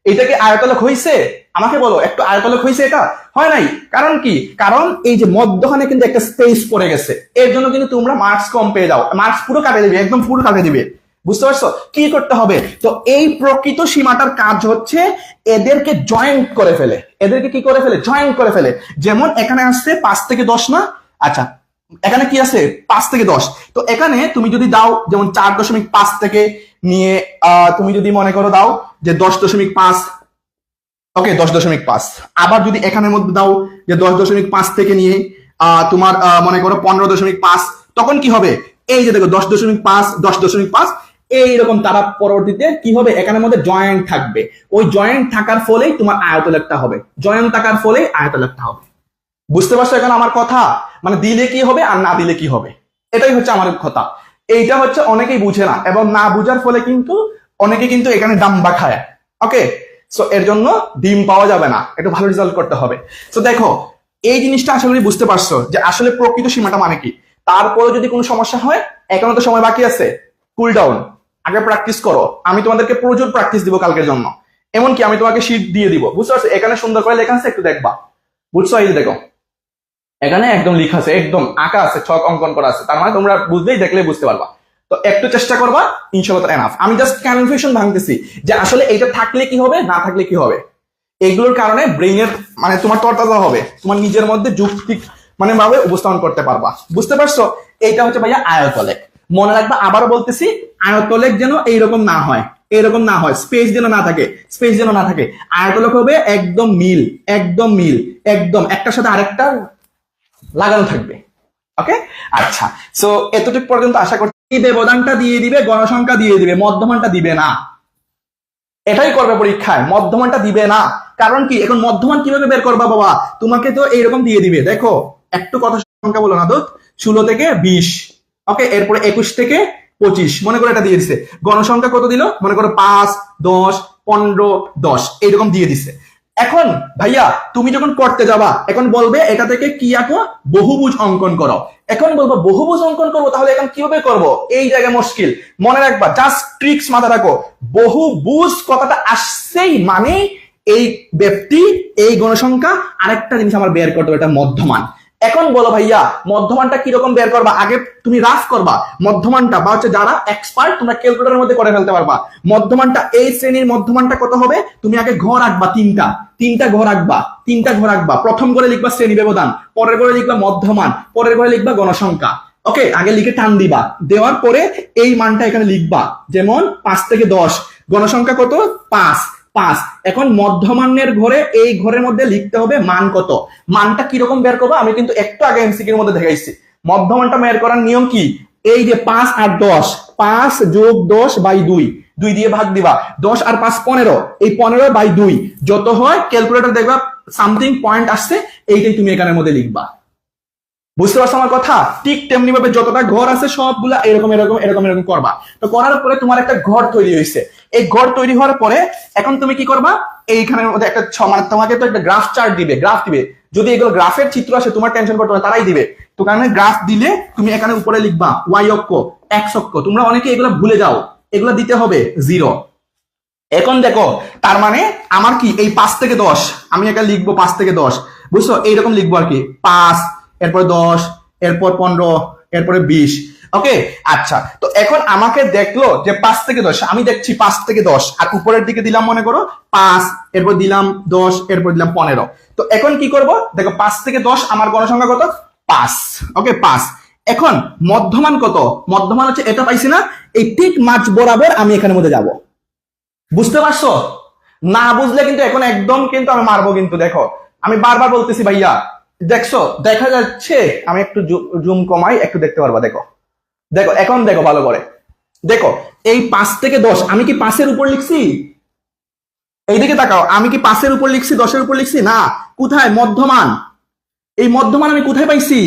এটা কি আয়তলেখ হইছে? আমাকে বলো, একটু আয়তলেখ হইছে? এটা হয় নাই। কারণ কি? কারণ এই যে মধ্যখানে কিন্তু একটা স্পেস পড়ে গেছে, এর জন্য কিন্তু তোমরা মার্কস কম পেয়ে যাও, মার্কস পুরো কাটে দিবে, একদম পুরো কাটে দিবে। বুঝতে পারছো কি করতে হবে? তো এই প্রকৃত সীমাটার কাজ হচ্ছে এদেরকে জয়েন্ট করে ফেলে, এদেরকে কি করে ফেলে? জয়েন্ট করে ফেলে। যেমন এখানে আসছে 5 থেকে 10 না, আচ্ছা এখানে কি আছে 5 থেকে 10, তো এখানে তুমি যদি দাও যেমন 4.5 থেকে নিয়ে তুমি যদি মনে করো দাও যে 10.5, ওকে 10.5, আবার যদি এখানের মধ্যে দাও যে 10.5 থেকে নিয়ে তোমার মনে করো 15.5, তখন কি হবে? এই যে দেখো 10.5 10.5 এইরকম তারা পরবর্তীতে কি হবে এখানের মধ্যে জয়েন্ট থাকবে, ওই জয়েন্ট থাকার ফলেই তোমার আয়তলেখটা হবে, জয়েন্ট থাকার ফলেই আয়তলেখটা হবে। বুঝতে পারছো এখন আমার কথা? মানে দিলে কি হবে আর না দিলে কি হবে, এটাই হচ্ছে আমার কথা। এইটা হচ্ছে অনেকেই বুঝে না, এবং না বুঝার ফলে কিন্তু অনেকে কিন্তু এখানে ডাম্বা খায়, ওকে। সো এর জন্য ডিম পাওয়া যাবে না, একটু ভালো রেজাল্ট করতে হবে। সো দেখো এই জিনিসটা আশা করি বুঝতে পারছো যে আসলে প্রকৃত সীমাটা মানে কি। তারপরে যদি কোনো সমস্যা হয়, এখনো তো সময় বাকি আছে, কুল ডাউন, আগে প্র্যাকটিস করো। আমি তোমাদেরকে প্রচুর প্র্যাকটিস দিব কালকের জন্য, এমনকি আমি তোমাকে শীট দিয়ে দিব, বুঝতে পারছো? এখানে সুন্দর করে লেখা আছে, একটু দেখবা, বুঝছো? এই যে দেখো এখানে একদম লেখা আছে, একদম আঁকা আছে, ছক অঙ্কন করা আছে, তার মানে তোমরা বুঝলেই দেখলে বুঝতে পারবা। তো একটু চেষ্টা করবা, ইনশাআল্লাহ এনাফ। আমি জাস্ট কনফিউশন ভাঙতেছি যে আসলে এটা থাকলে কি হবে, না থাকলে কি হবে। এগুলোর কারণে ব্রেইনের মানে তোমার তরতাজা হবে, তোমার নিজের মধ্যে যুক্তি মানে ভাবে উপস্থাপন করতে পারবা। বুঝতে পারছো? এইটা হচ্ছে ভাইয়া আয়তলেখ। মনে রাখবা, আবারও বলতেছি, আয়তলেখ যেন এইরকম না হয়, এরকম না হয়, স্পেস যেন না থাকে, স্পেস যেন না থাকে। আয়তলেখ হবে একদম মিল, একদম মিল, একদম একটার সাথে আরেকটা লাগানো থাকবে, ওকে। আচ্ছা, সো এতটুকু পর্যন্ত আশা করছি। ব্যবধানটা দিয়ে দিবে, গণসংখ্যা দিয়ে দিবে, মধ্যমানটা দিবে না, এটাই করবে পরীক্ষায়, মধ্যমানটা দিবে না। কারণ কি? এখন মধ্যমান কিভাবে বের করবা বাবা? তোমাকে তো এইরকম দিয়ে দিবে, দেখো একটু কথা সংখ্যা বলো না তো, 16 থেকে 20, ওকে, এরপরে 21 থেকে 25, মনে করো এটা দিয়ে দিছে। গণসংখ্যা কত দিল? মনে করো 5 10 15 10 এইরকম দিয়ে দিছে। এখন ভাইয়া তুমি যখন করতে যাবা, এখন বলবে এটা থেকে কি আঁকো? বহুভুজ অঙ্কন করো। এখন বলবো বহুভুজ অঙ্কন করবো, তাহলে এখন কিভাবে করব? এই জায়গায় মুশকিল। মনে রাখবা, জাস্ট ট্রিক্স মাথা রাখো, বহুভুজ কথাটা আসছেই মানে এই ব্যক্তি, এই গণসংখ্যা, আরেকটা জিনিস আমার বের করতে হবে, এটা মধ্যমান। এখন বলো ভাইয়া মধ্যমানটা কিরকম বের করবা? আগে তুমি রাফ করবা মধ্যমানটা, বা হচ্ছে যারা এক্সপার্ট তোমরা ক্যালকুলেটরের মধ্যে করে ফেলতে পারবা। মধ্যমানটা, এই শ্রেণীর মধ্যমানটা কত হবে? তুমি আগে ঘর রাখবা, তিনটা ঘর রাখবা, তিনটা ঘর রাখবা। প্রথম ঘরে লিখবা শ্রেণী ব্যবধান, পরের ঘরে লিখবা মধ্যমান, পরের ঘরে লিখবা গণসংখ্যা, ওকে। আগে লিখে টান দিবা, দেওয়ার পরে এই মানটা এখানে লিখবা, যেমন 5 থেকে 10, গণসংখ্যা কত? 5 5। এখন মধ্যমানের ঘরে, এই ঘরের মধ্যে লিখতে হবে মান কত। মানটা কিরকম বের করবো আমি কিন্তু একটু আগে এমসিকিউর মধ্যে দেখাইছি। মধ্যমানটা বের করার নিয়ম কি? এই যে 5 আর 10, 5 যোগ 10 বাই 2, 2 দিয়ে ভাগ দিবা, 10 আর 5 15, এই 15 বাই 2 যত হয় ক্যালকুলেটর দেখবা সামথিং পয়েন্ট আসছে, এইটাই তুমি এখানের মধ্যে লিখবা। বুঝতে পারছো আমার কথা? ঠিক তেমনি ভাবে যতটা ঘর আছে সবগুলা এরকম এরকম এরকম এরকম করবা। তো করার পরে তোমার একটা ঘর তৈরি হয়েছে। এই ঘর তৈরি হওয়ার পরে এখন তুমি কি করবা, এইখানের মধ্যে একটা মানে তোমাকে তো একটা গ্রাফ চার্ট দিবে, গ্রাফ দিবে। যদি এগুলো গ্রাফের চিত্র আসে তোমার টেনশন করতে হবে, তারাই দিবে। তো কারণে গ্রাফ দিলে তুমি এখানে উপরে লিখবা ওয়াই অক্ষ, এক্স অক্ষ। তোমরা অনেকে এগুলো ভুলে যাও, এগুলো দিতে হবে 0। এখন দেখো, তার মানে আমার কি এই 5 থেকে 10 আমি একা লিখবো, 5 থেকে 10, বুঝছো? এইরকম লিখবো আর কি, 5, এরপর 10, এরপর 15, এরপরে 20। ওকে, আচ্ছা। তো এখন আমাকে দেখলো যে 5 থেকে 10, আমি দেখছি 5 থেকে 10, আর উপরের দিকে দিলাম মনে করো 5, এরপর দিলাম 10, এরপর দিলাম 15। তো এখন কি করব, দেখো 5 থেকে 10 আমার গণসংখ্যা কত? 5। ওকে, 5। এখন মধ্যমান কত? মধ্যমান হচ্ছে এটা পাইছি না, এই ঠিক মাঝ বরাবর আমি এখানের মধ্যে যাব। বুঝতে পারছো? না বুঝলে কিন্তু এখন একদম কিন্তু আমি মারবো কিন্তু। দেখো আমি বারবার বলতেছি ভাইয়া, দেখছো দেখা যাচ্ছে? আমি একটু জুম কমাই, একটু দেখতে পারবা। দেখো দেখো এখন দেখো ভালো করে, দেখো এই 5 থেকে 10 আমি কি 5 এর উপর লিখছি? এইদিকে তাকাও, আমি কি 5 এর উপর লিখছি, 10 এর উপর লিখছি? না। কোথায়? মধ্যমান। এই মধ্যমান আমি কোথায় পাইছি?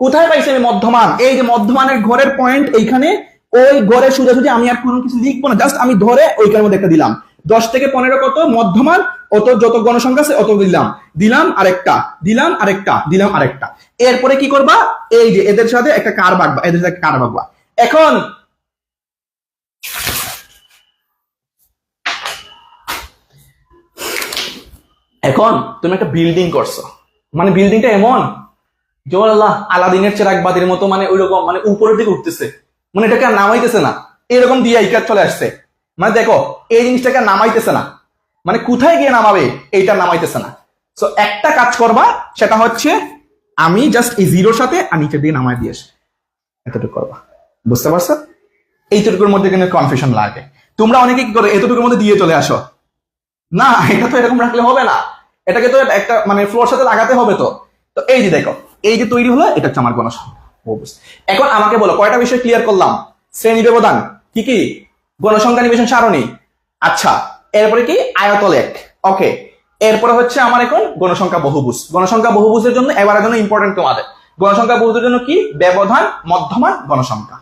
কোথায় পাইছি আমি মধ্যমান? এই যে মধ্যমানের ঘরের পয়েন্ট এইখানে, ওই ঘরে সোজাসুজি আমি আর কোনো কিছু লিখবো না, জাস্ট আমি ধরে ওইখানের মধ্যে একটা দিলাম। 10 থেকে 15 কত? মধ্যমান। অত যত গণসংখ্যা আছে অত দিলাম, দিলাম আরেকটা, দিলাম আরেকটা, দিলাম আরেকটা। এরপরে কি করবা, এই যে এদের সাথে একটা কার বাঁকবা, এদের সাথে কার বাঁকবা। এখন এখন তুমি একটা বিল্ডিং করছো, মানে বিল্ডিংটা এমন জোর আল্লাহ আলাদিনের চেরাগ বাতির মতো, মানে ওইরকম, মানে উপরের দিকে উঠতেছে, মানে এটাকে আর নামাইতেছে না, এরকম দিয়ে ইকার চলে আসছে। মানে দেখো এই জিনিসটাকে নামাইতেছে না, মানে কোথায় গিয়ে নামাবে এইটা নামাইতেছে না। সো একটা কাজ করবা, সেটা হচ্ছে আমি জাস্ট এই জিরোর সাথে আর নিচের দিকে নামাই দিয়ে এতটুকু করবা। বুঝতে পারছো? এইটুকুর মধ্যে কিন্তু কনফিউশন লাগে। তোমরা অনেকে কি করো, এতটুকুর মধ্যে দিয়ে চলে আসো। না, এটা তো এরকম রাখলে হবে না, এটাকে তো একটা মানে ফ্লোর সাথে লাগাতে হবে। তো তো এই যে দেখো, এই যে তৈরি হলো, এটা হচ্ছে আমার গণসংখ্যা। এখন আমাকে বলো কয়টা বিষয় ক্লিয়ার করলাম? শ্রেণী ব্যবধান, কি কি, গণসংখ্যা নিবেশন সারণী, আচ্ছা, এরপরে কি আয়তলেখ। ওকে, এরপরে হচ্ছে আমার এখন গণসংখ্যা বহুভুজ। গণসংখ্যা বহুভুজের জন্য এবারের জন্য ইম্পর্টেন্ট তোমাদের, গণসংখ্যা বহুভুজের জন্য কি, ব্যবধান, মধ্যমান, গণসংখ্যা।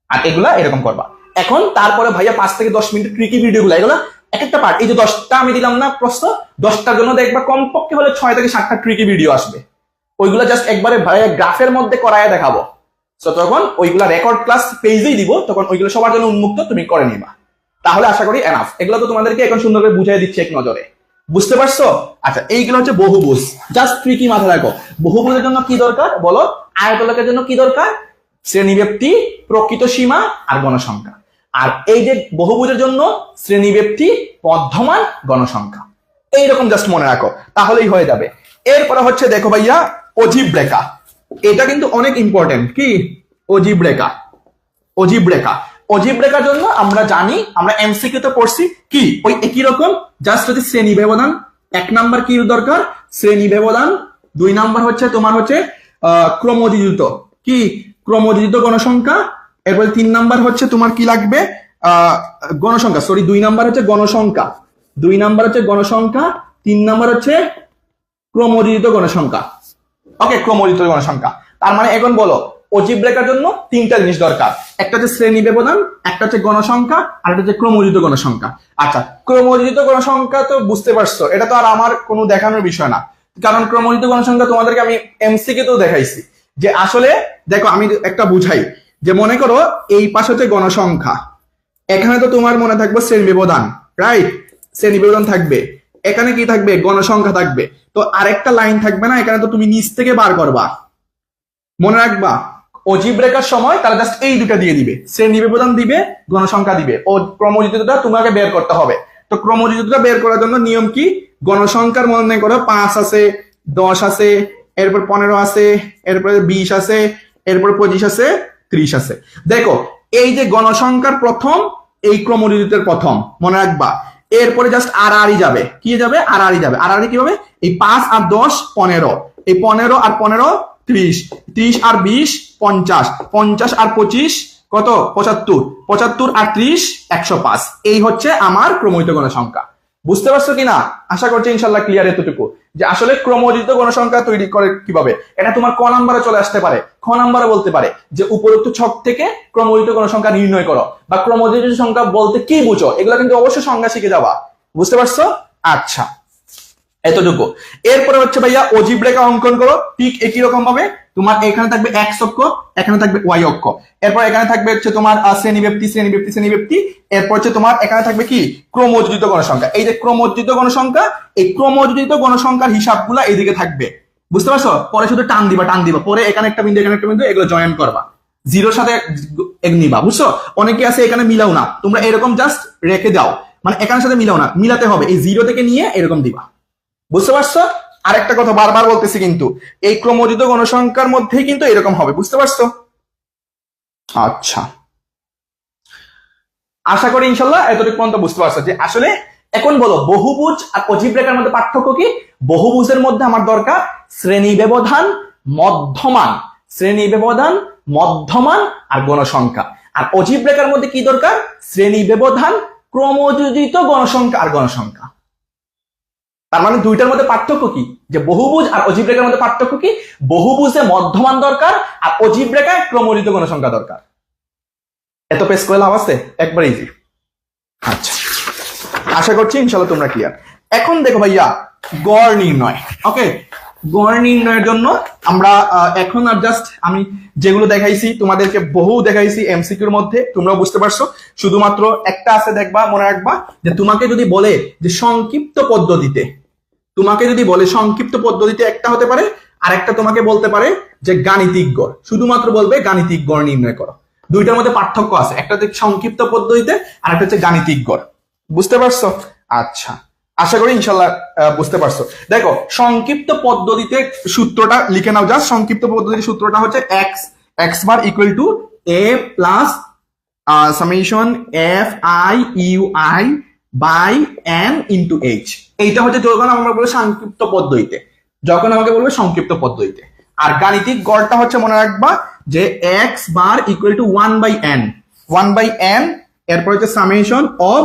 আর এগুলা এরকম করবা। এখন তারপরে ভাইয়া 5 থেকে 10 মিনিট ট্রিকি ভিডিও গুলো, এগুলো এক একটা পার্ট। এই যে 10টা আমি দিলাম না প্রশ্ন, 10টার জন্য দেখবা কমপক্ষে হলে 6 থেকে 7টা ট্রিকি ভিডিও আসবে। ওইগুলো জাস্ট একবারে ভাইয়া গ্রাফের মধ্যে করায় দেখাবো। তো তখন ওইগুলা রেকর্ড ক্লাস পেজেই দিব, তখন ওইগুলো সবার জন্য উন্মুক্ত, তুমি করে নিবা। তাহলে আশা করি এনাফ। এগুলো তো তোমাদেরকে এখন সুন্দর করে বুঝাই দিচ্ছি এক নজরে। বুঝতে পারছো? আচ্ছা, এইগুলো হচ্ছে বহুভুজ। জাস্ট ট্রিকি মাথা রাখো। বহুভুজের জন্য কি দরকার বলো? আয়তলেখের জন্য কি দরকার? শ্রেণীব্যাপ্তি, প্রকৃত সীমা আর গণসংখ্যা। আর এই যে বহুভুজের জন্য শ্রেণীব্যাপ্তি, মধ্যমান, গণসংখ্যা। এইরকম জাস্ট মনে রাখো, তাহলেই হয়ে যাবে। এরপরে হচ্ছে দেখো ভাইয়া অজীব রেখা। এটা কিন্তু অনেক ইম্পর্টেন্ট। কি? অজীব রেখা। অজীব রেখা, অজীব রেখার জন্য আমরা জানি, আমরা এমসিকিউ তে পড়ছি কি ওই একই রকম, জাস্ট হচ্ছে শ্রেণী ব্যবধান। 1 নাম্বার কি দরকার? শ্রেণী ব্যবধান। 2 নাম্বার হচ্ছে তোমার হচ্ছে ক্রমযোজিত, কি ক্রমযোজিত গণসংখ্যা। এরপরে 3 নাম্বার হচ্ছে তোমার কি লাগবে, গণসংখ্যা। সরি, 2 নাম্বার হচ্ছে গণসংখ্যা। 2 নাম্বার হচ্ছে গণসংখ্যা, 3 নাম্বার হচ্ছে ক্রমযোজিত গণসংখ্যা। ওকে, ক্রমযোজিত গণসংখ্যা। তার মানে এখন বলো অজীব রেখার জন্য 3টা জিনিস দরকার। একটা হচ্ছে শ্রেণী ব্যবধান, একটা হচ্ছে গণসংখ্যা, আর একটা হচ্ছে ক্রমযোজিত গণসংখ্যা। আচ্ছা, ক্রমযোজিত গণসংখ্যা তো বুঝতে পারছো, এটা তো আর আমার কোনো দেখানোর বিষয় না, কারণ ক্রমযোজিত গণসংখ্যা তোমাদেরকে আমি এমসিকিউ তেও দেখাইছি। যে আসলে দেখো আমি একটা বুঝাই, যে মনে করো এই পাশে হচ্ছে গণসংখ্যা, এখানে তো তোমার মনে থাকবে শ্রেণী ব্যবধান, রাইট? শ্রেণী ব্যবধান থাকবে, এখানে কি থাকবে? গণসংখ্যা থাকবে। তো আরেকটা লাইন থাকবে না এখানে, তো তুমি নিচ থেকে বার করবা। মনে রাখবা অজীব রেখার সময় তারা জাস্ট এই দুটা দিয়ে দিবে, শ্রেণী ব্যবধান দিবে, গণসংখ্যা দিবে, ও ক্রমযোজিতটা তোমাকে বের করতে হবে। তো ক্রমযোজিতটা বের করার জন্য নিয়ম কি? গণসংখ্যার মনে করো 5 আছে, 10 আছে, এরপর 15 আছে, এরপরে 20 আছে, এরপর 25 আছে, 30 আছে। দেখো এই যে গণসংখ্যার প্রথম, এই ক্রমযোজিতের প্রথম, মনে রাখবা। এরপরে জাস্ট আড়াআড়ি যাবে, কি যাবে? আড়াআড়ি যাবে। আড়াআড়ি কিভাবে? এই 5 আর 10 15, এই 15 আর 15 30, 30 আর 20 50, 50 আর 25 কত 75, 75 আর 30 105। এই হচ্ছে আমার ক্রমযুক্ত গণসংখ্যা। বুঝতে পারছো কিনা? আশা করছি ইনশাল্লাহ ক্লিয়ার এতটুকু যে আসলে ক্রমযুক্ত গণসংখ্যা তৈরি করে কিভাবে। এটা তোমার ক নাম্বারে চলে আসতে পারে, খ নাম্বারে বলতে পারে যে উপরোক্ত ছক থেকে ক্রমযুক্ত গণসংখ্যা নির্ণয় করো, বা ক্রমযুক্ত সংখ্যা বলতে কি বুঝো, এগুলো কিন্তু অবশ্যই সংজ্ঞা শিখে যাবা। বুঝতে পারছো? আচ্ছা, এতটুকু। এরপরে হচ্ছে ভাইয়া অজীব রেখা অঙ্কন করো, ঠিক একই রকম ভাবে। তোমার এখানে থাকবে এক্স অক্ষ, এখানে থাকবে ওয়াই অক্ষ, এরপর এখানে থাকবে হচ্ছে তোমার শ্রেণীব্যক্তি শ্রেণীব্যক্তি শ্রেণীব্যক্তি, এরপর হচ্ছে তোমার এখানে থাকবে কি ক্রমযোজিত গণসংখ্যা। এই যে ক্রমযোজিত গণসংখ্যা, এই ক্রমযোজিত গণসংখ্যার হিসাবগুলো এইদিকে থাকবে। বুঝতে পারছো? পরে শুধু টান দিবা টান দিবা, পরে এখানে একটা বিন্দু এখানে একটা বিন্দু, এগুলো জয়েন করবা, জিরোর সাথে নিবা। বুঝছো? অনেকে আছে এখানে মিলাও না, তোমরা এরকম জাস্ট রেখে দাও, মানে এখানের সাথে মিলাও না, মিলাতে হবে, এই জিরো থেকে নিয়ে এরকম দিবা। বুঝতে পারছো? আরেকটা কথা বারবার বলতেছি, কিন্তু এই ক্রমযোজিত গণসংখ্যার মধ্যেই কিন্তু এরকম হবে। বুঝতে পারছো? আচ্ছা, আশা করি ইনশাল্লাহ এতটুকু পর্যন্ত বুঝতে পারছো যে আসলে এখন বলো বহুভুজ আর অজীব রেখার মধ্যে পার্থক্য কি। বহুভুজের মধ্যে আমার দরকার শ্রেণী ব্যবধান, মধ্যমান, শ্রেণী ব্যবধান, মধ্যমান আর গণসংখ্যা। আর অজীব রেখার মধ্যে কি দরকার? শ্রেণী ব্যবধান, ক্রমযোজিত গণসংখ্যা আর গণসংখ্যা। তার মানে দুইটার মধ্যে পার্থক্য কি, যে বহুভুজ আর অজীব রেখার মধ্যে পার্থক্য কি? বহুভুজে মধ্যমান দরকার আর অজীব রেখায় ক্রমযোজিত গণসংখ্যা দরকার। এত পেশ করে লাভ আছে? একবার ইজি। আচ্ছা, আশা করছি ইনশাল্লাহ তোমরা ক্লিয়ার। এখন দেখো ভাইয়া গড় নির্ণয়। ওকে, গড় নির্ণয়ের জন্য আমরা এখন আর জাস্ট আমি যেগুলো দেখাইছি তোমাদেরকে বহু দেখাইছি এমসিকিউর মধ্যে, তোমরা বুঝতে পারছো। শুধুমাত্র একটা আছে, দেখবা মনে রাখবা, যে তোমাকে যদি বলে যে সংক্ষিপ্ত পদ্ধতিতে, তোমাকে যদি বলে সংক্ষিপ্ত পদ্ধতিতে একটা হতে পারে, আর একটা তোমাকে বলতে পারে যে গাণিতিক গড়, শুধুমাত্র বলবে গাণিতিক গড় নির্ণয় করো। দুইটার মধ্যে পার্থক্য আছে, একটা হচ্ছে সংক্ষিপ্ত পদ্ধতিতে আর একটা হচ্ছে গাণিতিক গড়। বুঝতে পারছো? আচ্ছা, আশা করি ইনশাল্লাহ বুঝতে পারছো। দেখো সংক্ষিপ্ত পদ্ধতিতে সূত্রটা লিখে নাও, জাস্ট সংক্ষিপ্ত পদ্ধতির সূত্রটা হচ্ছে x x bar equal to a plus summation f i u i by n into h. এইটা হচ্ছে যখন আমরা বলবো সংক্ষিপ্ত পদ্ধতিতে, যখন আমাকে বলবে সংক্ষিপ্ত পদ্ধতিতে। আর গাণিতিক গড়টা হচ্ছে মনে রাখবা যে x bar equal two 1/n, 1/n, এরপর হচ্ছে summation of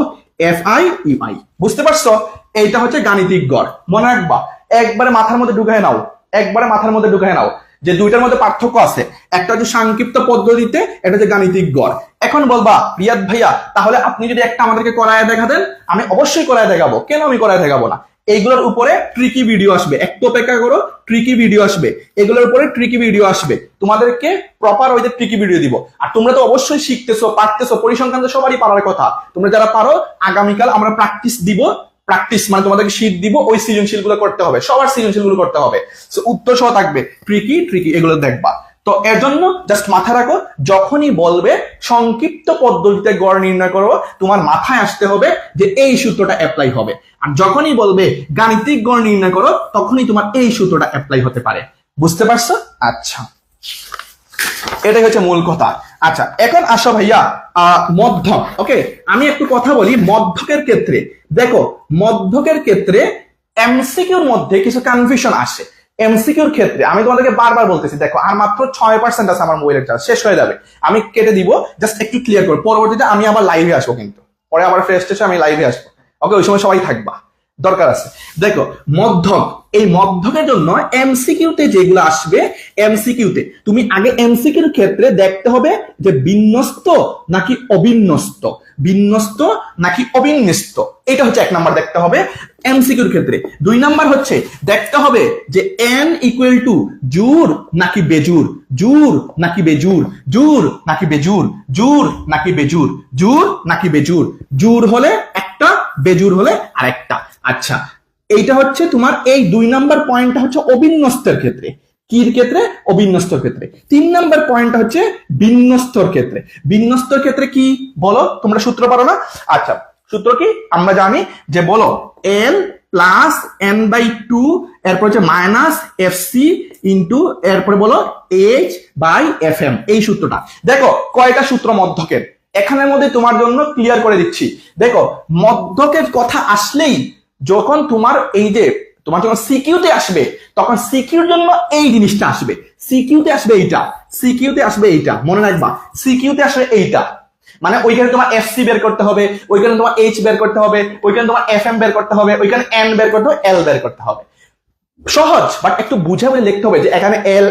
F i u I. বুঝতে পারছো? এইটা হচ্ছে গাণিতিক গড়। মনে রাখবা, একবারে মাথার মধ্যে ঢুকায় নাও, একবারে মাথার মধ্যে ঢুকায় নাও যে দুইটার মধ্যে পার্থক্য আছে, একটা হচ্ছে সংক্ষিপ্ত পদ্ধতিতে, একটা হচ্ছে গাণিতিক গড়। এখন বলবা রিয়াদ ভাইয়া তাহলে আপনি যদি একটা আমাদেরকে করায় দেখাতেন। আমি অবশ্যই করায় দেখাবো, কেন আমি করায় দেখাবো না। এইগুলোর উপরে ট্রিকি ভিডিও আসবে, একটু অপেক্ষা করো, ট্রিকি ভিডিও আসবে, এগুলোর উপরে ট্রিকি ভিডিও আসবে, তোমাদেরকে প্রপার ওই যে ট্রিকি ভিডিও দিব। আর তোমরা তো অবশ্যই শিখতেছো, পারতেছো, পরিসংখ্যান তো সবারই পারার কথা। তোমরা যারা পারো আগামীকাল আমরা প্র্যাকটিস দিব, প্র্যাকটিস মানে তোমাদেরকে শীট দিব, ওই সৃজনশীল গুলো করতে হবে, সবার সৃজনশীল গুলো করতে হবে। উত্তর সহ থাকবে ট্রিকি ট্রিকি, এগুলো দেখবা। তো এর জন্য জাস্ট মাথা রাখো, যখনই বলবে সংক্ষিপ্ত পদ্ধতিতে গড় নির্ণয় করো, তোমার মাথায় আসতে হবে যে এই সূত্রটা অ্যাপ্লাই হবে। আর যখনই বলবে গাণিতিক গড় নির্ণয় করো, তখনই তোমার এই সূত্রটা অ্যাপ্লাই হতে পারে। বুঝতে পারছো? আচ্ছা, এটাই হচ্ছে মূল কথা। আচ্ছা, এখন আসো ভাইয়া মধ্যক। ওকে, আমি একটু কথা বলি মধ্যকের ক্ষেত্রে। দেখো মধ্যকের ক্ষেত্রে এমসিকিউর মধ্যে কিছু কনফিউশন আসে। এমসিকিউর ক্ষেত্রে আমি তোমাদেরকে বারবার বলতেছি, দেখো আর মাত্র 6% আছে আমার মোবাইলের চার্জ, শেষ হয়ে যাবে, আমি কেটে দিব। জাস্ট একটু ক্লিয়ার করো, পরবর্তীতে আমি আবার লাইভে আসবো, কিন্তু পরে আবার ফ্রেশ টেস্টে আমি লাইভে আসবো। ওকে, ওই সময় সবাই থাকবা, দরকার আছে। দেখো মধ্যক, এই মধ্যকের জন্য এমসিকিউতে যেগুলো আসবে, এমসিকিউতে তুমি আগে এমসিকিউর ক্ষেত্রে দেখতে হবে যে বিন্যস্ত নাকি অবিন্যস্ত, বিন্যস্ত নাকি অবিন্যস্ত, এটা হচ্ছে 1 নাম্বার দেখতে হবে এমসিকিউর ক্ষেত্রে। 2 নাম্বার হচ্ছে দেখতে হবে যে এন ইকুয়াল টু জোর নাকি বেজুর, জোর নাকি বেজুর, জোর নাকি বেজুর, জোর নাকি বেজুর, জোর নাকি বেজুর, জোর হলে একটা, বেজুর হলে আরেকটা। আচ্ছা, এইটা হচ্ছে তোমার এই 2 নাম্বার পয়েন্টটা হচ্ছে অবিন্যস্তের ক্ষেত্রে। কির ক্ষেত্রে? অবিন্যস্তর ক্ষেত্রে। 3 নাম্বার পয়েন্টটা হচ্ছে বিন্যস্তর ক্ষেত্রে। বিন্যস্তর ক্ষেত্রে কি বলো? তোমরা সূত্র পারো না? আচ্ছা, সূত্র কি আমরা জানি যে বলো এল প্লাস এন বাই 2, এরপর হচ্ছে মাইনাস এফ সি ইন্টু, এরপরে বলো এইচ বাই এফ এম। এই সূত্রটা দেখো কয়টা সূত্র মধ্যকের, এখানের মধ্যে তোমার জন্য ক্লিয়ার করে দিচ্ছি। দেখো মধ্যকের কথা আসলেই, যখন তোমার এই যে তোমার যখন সিকিউতে আসবে তখন সিকিউর জন্য এই জিনিসটা আসবে, সিকিউতে আসবে এইটা, সিকিউতে আসবে এইটা, মনে রাখবা সিকিউতে আসবে এইটা। মানে ওইখানে তোমার এফসি বের করতে হবে, ওইখানে তোমার এইচ বের করতে হবে, ওইখানে তোমার এফএম বের করতে হবে, ওইখানে এন বের করতে হবে, এল বের করতে হবে। সহজ, বাট একটু বুঝে বুঝে লিখতে হবে যে এখানে এল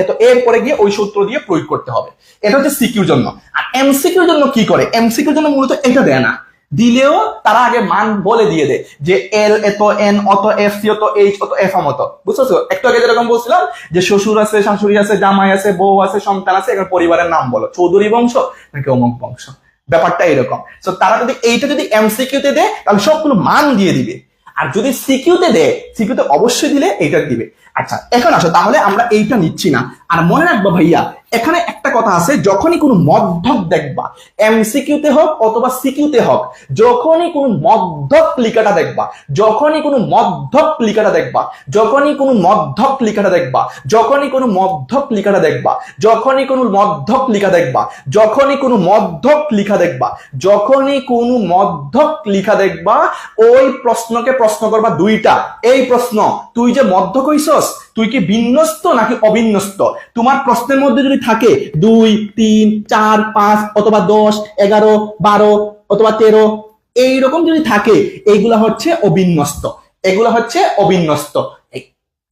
এত এর পরে গিয়ে ওই সূত্র দিয়ে প্রয়োগ করতে হবে। এটা হচ্ছে সিকিউর জন্য। আর এমসিকিউর জন্য কি করে, এমসিকিউর জন্য মূলত এটা দেয় না, দিলেও তারা আগে মান বলে দিয়ে দেয় যে এল এত এন অত এফ সি অত এইচ অত এফ এম অত। বুঝছো? একটু আগে যেরকম বলছিলাম যে শ্বশুর আছে, শাশুড়ি আছে, জামাই আছে, বউ আছে, সন্তান আছে, এখন পরিবারের নাম বলো, চৌধুরী বংশ নাকি অমুক বংশ, ব্যাপারটা এরকম। তো তারা যদি এইটা যদি এমসিকিউতে দেয় তাহলে সবগুলো মান দিয়ে দিবে, আর যদি সিকিউতে দেয়, সিকিউতে অবশ্যই দিলে এইটা দিবে। আচ্ছা এখন আসো, তাহলে আমরা এইটা নিচ্ছি না। আর মনে রাখবা ভাইয়া, এখানে একটা কথা আছে, যখনই কোনো মধ্যক দেখবা, এমসিকিউতে হোক অথবা সিকিউতে হোক, যখনই কোনো মধ্যক লিখাটা দেখবা, যখনই কোনো মধ্যক লিখাটা দেখবা, যখনই কোনো মধ্যক লিখাটা দেখবা, যখনই কোনো মধ্যক লিখাটা দেখবা, যখনই কোনো মধ্যক লিখা দেখবা, যখনই কোনো মধ্যক লিখা দেখবা, যখনই কোনো মধ্যক লিখা দেখবা, ওই প্রশ্নকে প্রশ্ন করবা দুইটা। এই প্রশ্ন, তুই যে মধ্যক হইছস, তুই কি বিন্যস্ত নাকি অবিন্যস্ত? তোমার প্রশ্নের মধ্যে যদি থাকে 2, 3, 4, 5 অথবা 10, 11, 12 অথবা 13 এইরকম যদি থাকে, এইগুলা হচ্ছে অবিন্যস্ত, এগুলা হচ্ছে অবিন্যস্ত,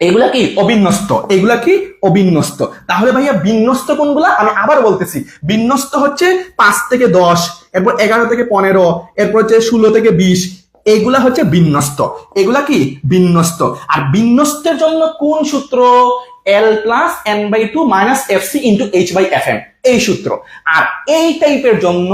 এগুলা কি অবিন্যস্ত, এগুলা কি অবিন্যস্ত। তাহলে ভাইয়া বিন্যস্ত কোনগুলা, আমি আবার বলতেছি, বিন্যস্ত হচ্ছে 5 থেকে 10, এরপর 11 থেকে 15, এরপর হচ্ছে 16 থেকে 20, এগুলা হচ্ছে বিন্যস্ত, এগুলা কি বিন্যস্ত। আর বিন্যস্তের জন্য কোন সূত্র? L plus n/2 minus fc into h/fm, এই সূত্র। আর এই টাইপের জন্য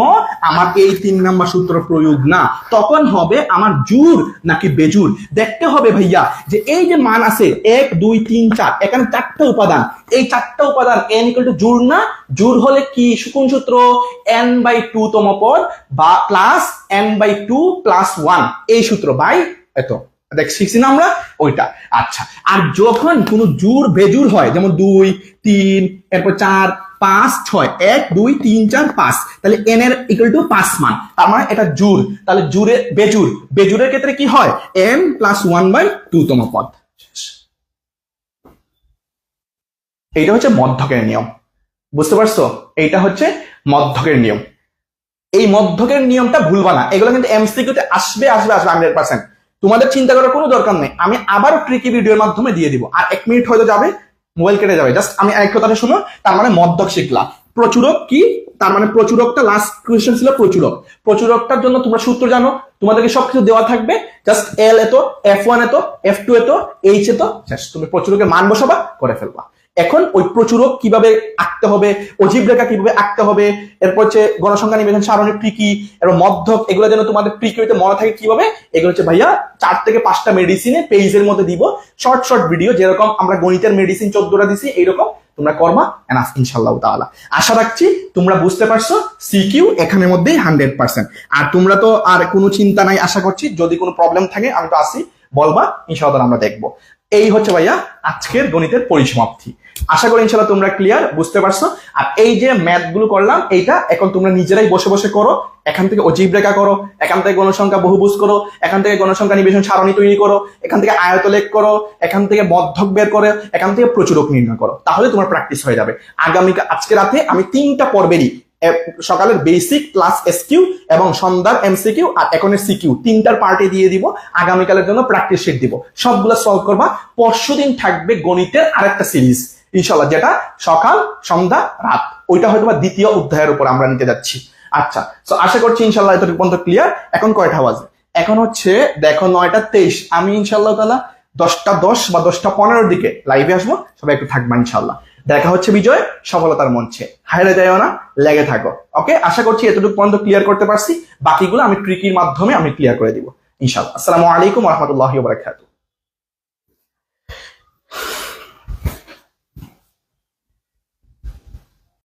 আমার এই 3 নাম্বার সূত্র প্রয়োগ না, তখন হবে আমার জোড় নাকি বেজোড় দেখতে হবে ভাইয়া। যে এই যে মান আছে 1 2 3 4, এখানে 4টা উপাদান, এই 4টা উপাদান n ইকুয়াল টু জোড় না? জোড় হলে কি কোন সূত্র? n/2 তম পদ বা প্লাস n/2 প্লাস 1, এই সূত্র বাই এত শিখছি না আমরা ওইটা। আচ্ছা, আর যখন কোনো জোড় বেজোড় হয়, যেমন 2 3 এরপর 4 5 6, 1 2 3 4 5, তাহলে n এর ইকুয়াল টু 5 মান, তার মানে এটা জোড়। তাহলে জোড়ে বেজোড়, বেজোড়ের ক্ষেত্রে কি হয়? n প্লাস 1/2 তম পদ। এইটা হচ্ছে মধ্যকের নিয়ম, বুঝতে পারছো? এইটা হচ্ছে মধ্যকের নিয়ম। এই মধ্যকের নিয়মটা ভুলবা না, এগুলো কিন্তু এমসিকিউতে আসবে আসবে আসবে 100%। তোমাদের চিন্তা করার কোনো দরকার নেই, আমি আবারও ট্রিকি ভিডিওর মাধ্যমে দিয়ে দিব। আর 1 মিনিট হয়তো যাবে, মোবাইল কেটে যাবে, জাস্ট আমি আরেক কথাটা শুনো। তার মানে মধ্যক শিখলা। প্রচুরক কি? তার মানে প্রচুরকটা লাস্ট কোয়েশ্চেন ছিল প্রচুরক। প্রচুরকটার জন্য তোমরা সূত্র জানো, তোমাদেরকে সবকিছু দেওয়া থাকবে, জাস্ট এল এত, f1 এত, f2 এত, h এত, শেষ। তুমি প্রচুরকের মান বসাবা, করে ফেলবা। এখন ওই প্রচুরক কিভাবে আঁকতে হবে, অজীব রেখা কিভাবে আঁকতে হবে, এরপর হচ্ছে গণসংখ্যা নিবেদন সারণী ট্রিকি, এরপর মধ্যক, এগুলো যেন তোমাদের ট্রিকি হইতে মনে থাকে কিভাবে, এগুলো হচ্ছে ভাইয়া 4 থেকে 5টা মেডিসিনে পেজের মধ্যে দিব, শর্ট শর্ট ভিডিও, যেরকম আমরা গণিতের মেডিসিন 14টা দিছি, এইরকম তোমরা করবা এনাফ ইনশাআল্লাহ তাআলা। আশা রাখছি তোমরা বুঝতে পারছো। সিকিউ এখানের মধ্যেই 100%। আর তোমরা তো আর কোনো চিন্তা নাই, আশা করছি। যদি কোনো প্রবলেম থাকে আমি তো আসি, বলবা, ইনশাআল্লাহ আমরা দেখবো। এই হচ্ছে ভাইয়া আজকের গণিতের পরিসমাপ্তি। আশা করি ইনশাআল্লাহ তোমরা ক্লিয়ার, বুঝতে পারছো। আর এই যে ম্যাথ গুলো করলাম, এইটা এখন তোমরা নিজেরাই বসে বসে করো। এখান থেকে অজীব রেখা করো, এখান থেকে গণসংখ্যা বহুভুজ করো, এখান থেকে গণসংখ্যা নিবেশন সারণী তৈরি করো, এখান থেকে আয়তলেখ করো, এখান থেকে মধ্যক বের করো, এখান থেকে প্রচুরক নির্ণয় করো, তাহলে তোমার প্র্যাকটিস হয়ে যাবে। আগামীকাল আজকে রাতে আমি 3টা পর্বেরই, সকালের বেসিক প্লাস এসকিউ এবং সন্ধ্যার এমসিকিউ আর এখনের সিকিউ, 3টার পার্টে দিয়ে দিব। আগামীকালের জন্য প্র্যাকটিস শিট দিব, সবগুলো সলভ করবা। পরশুদিন থাকবে গণিতের আরেকটা সিরিজ ইনশাআল্লাহ, যেটা সকাল সন্ধ্যা রাত, ওইটা হয়তো বা 2য় অধ্যায়ের উপর আমরা নিতে যাচ্ছি। আচ্ছা, তো আশা করছি ইনশাআল্লাহ এতটুকু পর্যন্ত ক্লিয়ার। এখন কয়টা বাজে? এখন হচ্ছে দেখো 9টা 23। আমি ইনশাআল্লাহ তাআলা 10টা 10 বা 10টা15 দিকে লাইভে আসবো, সবাই একটু থাকবা ইনশাআল্লাহ। দেখা হচ্ছে বিজয় সফলতার মঞ্চে। হায়রে যাইও না, লেগে থাকো। ওকে, আশা করছি এতটুকু পর্যন্ত ক্লিয়ার করতে পারছি। বাকিগুলো আমি ট্রিকির মাধ্যমে আমি ক্লিয়ার করে দিব ইনশাআল্লাহ। আসসালামু আলাইকুম ওয়া রাহমাতুল্লাহি ওয়া বারাকাতুহু।